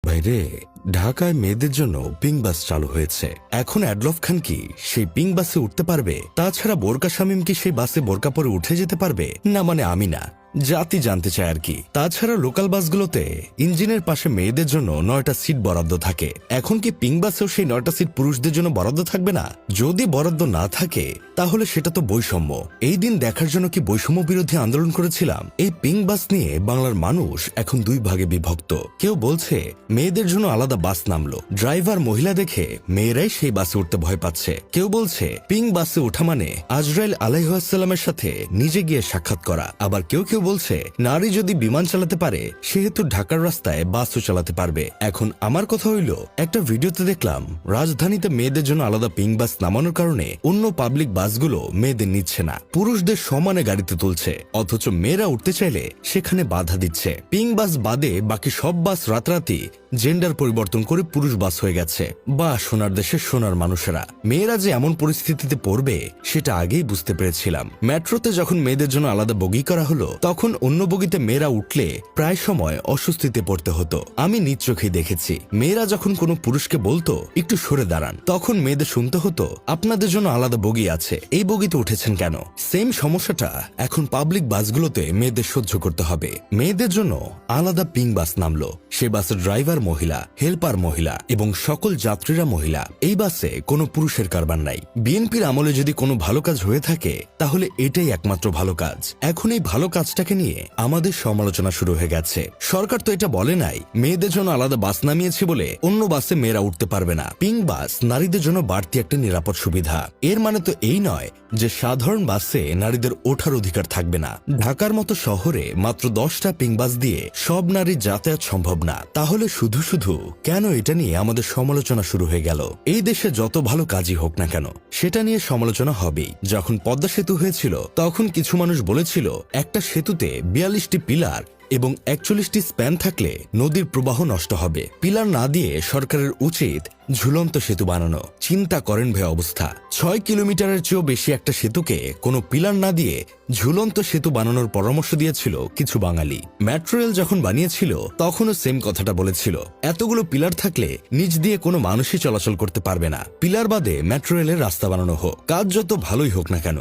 ভাইরে, ঢাকায় মেয়েদের জন্য পিঙ্ক বাস চালু হয়েছে। এখন অ্যাডলফ খান কি সেই পিঙ্ক বাসে উঠতে পারবে? তাছাড়া বোরকা শামীম কি সেই বাসে বোরকা পরে উঠে যেতে পারবে? না মানে আমি না, জাতি জানতে চায় আর কি। তাছাড়া লোকাল বাসগুলোতে ইঞ্জিনের পাশে মেয়েদের জন্য 9টা সিট বরাদ্দ থাকে। এখন কি পিঙ্ক বাসেও সেই 9টা সিট পুরুষদের জন্য বরাদ্দ থাকবে না? যদি বরাদ্দ না থাকে তাহলে সেটা তো বৈষম্য। এই দিন দেখার জন্য কি বৈষম্য বিরোধী আন্দোলন করেছিলাম? এই পিঙ্ক বাস নিয়ে বাংলার মানুষ এখন দুই ভাগে বিভক্ত। কেউ বলছে মেয়েদের জন্য আলাদা বাস নামলো, ড্রাইভার মহিলা দেখে মেয়েরাই সেই বাসে উঠতে ভয় পাচ্ছে। কেউ বলছে পিঙ্ক বাসে ওঠা মানে আজরাইল আলাইহিসসালামের সাথে নিজে গিয়ে সাক্ষাৎ করা। আবার কেউ কেউ বলছে নারী যদি বিমান চালাতে পারে সেহেতু ঢাকার রাস্তায় বাসও চালাতে পারবে। এখন আমার কথা হইল, একটা ভিডিওতে দেখলাম রাজধানীতে মেয়েদের জন্য আলাদা পিঙ্ক বাস নামানোর কারণে অন্য পাবলিক বাসগুলো মেয়েদের নিচ্ছে না, পুরুষদের সমানে গাড়িতে তুলছে, অথচ মেয়েরা উঠতে চাইলে সেখানে বাধা দিচ্ছে। পিঙ্ক বাস বাদে বাকি সব বাস রাতারাতি জেন্ডার পরিবর্তন করে পুরুষ বাস হয়ে গেছে। বা সোনার দেশের সোনার মানুষেরা, মেয়েরা যে এমন পরিস্থিতিতে পড়বে সেটা আগেই বুঝতে পেরেছিলাম। মেট্রোতে যখন মেয়েদের জন্য আলাদা বগি করা হলো তখন অন্য বগিতে মেয়েরা উঠলে প্রায় সময় অস্বস্তিতে পড়তে হতো। আমি নিজ চোখেই দেখেছি, মেয়েরা যখন কোনো পুরুষকে বলতো একটু সরে দাঁড়ান, তখন মেয়েদের শুনতে হতো আপনাদের জন্য আলাদা বগি আছে, এই বগিতে উঠেছেন কেন? সেম সমস্যাটা এখন পাবলিক বাসগুলোতে মেয়েদের সহ্য করতে হবে। মেয়েদের জন্য আলাদা পিঙ্ক বাস নামলো, সে বাসের ড্রাইভার মহিলা, হেল্পার মহিলা এবং সকল যাত্রীরা মহিলা। এই বাসে কোনো পুরুষের কারবার নাই। বিএনপির আমলে যদি কোনো ভালো কাজ হয়ে থাকে তাহলে এটাই একমাত্র ভালো কাজ। এখন এই ভালো কাজটাকে নিয়ে আমাদের সমালোচনা শুরু হয়ে গেছে। সরকার তো এটা বলে নাই মেয়েদের জন্য আলাদা বাস নামিয়েছে বলে অন্য বাসে মেয়েরা উঠতে পারবে না। পিঙ্ক বাস নারীদের জন্য বাড়তি একটা নিরাপদ সুবিধা। এর মানে তো এই নয় যে সাধারণ বাসে নারীদের ওঠার অধিকার থাকবে না। ঢাকার মতো শহরে মাত্র 10টা পিঙ্ক বাস দিয়ে সব নারীর যাতায়াত সম্ভব না। তাহলে শুধু শুধু কেন এটা নিয়ে আমাদের সমালোচনা শুরু হয়ে গেল? এই দেশে যত ভালো কাজই হোক না কেন সেটা নিয়ে সমালোচনা হবেই। যখন পদ্মা সেতু হয়েছিল তখন কিছু মানুষ বলেছিল একটা সেতুতে 42টি পিলার এবং 41টি স্প্যান থাকলে নদীর প্রবাহ নষ্ট হবে। পিলার না দিয়ে সরকারের উচিত ঝুলন্ত সেতু বানানো। চিন্তা করেন ভাই অবস্থা। 6 কিলোমিটারের চেয়েও বেশি একটা সেতুকে কোনো পিলার না দিয়ে ঝুলন্ত সেতু বানানোর পরামর্শ দিয়েছিল কিছু বাঙালি। মেট্রো রেল যখন বানিয়েছিল তখনও সেম কথাটা বলেছিল, এতগুলো পিলার থাকলে নিচ দিয়ে কোনো মানুষই চলাচল করতে পারবে না, পিলার বাদে মেট্রো রেলের রাস্তা বানানো হোক। কাজ যত ভালোই হোক না কেন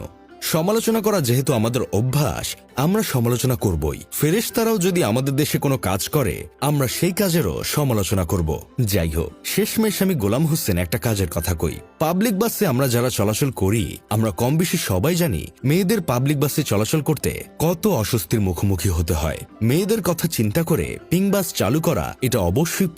সমালোচনা করা যেহেতু আমাদের অভ্যাস, আমরা সমালোচনা করবই। ফেরেশতারাও যদি আমাদের দেশে কোনো কাজ করে আমরা সেই কাজেরও সমালোচনা করব। যাই হোক, শেষমেশ আমি গোলাম হোসেন একটা কাজের কথা কই। পাবলিক বাসে আমরা যারা চলাচল করি আমরা কম বেশি সবাই জানি মেয়েদের পাবলিক বাসে চলাচল করতে কত অস্বস্তির মুখোমুখি হতে হয়। মেয়েদের কথা চিন্তা করে পিঙ্ক বাস চালু করা এটা অবশ্যই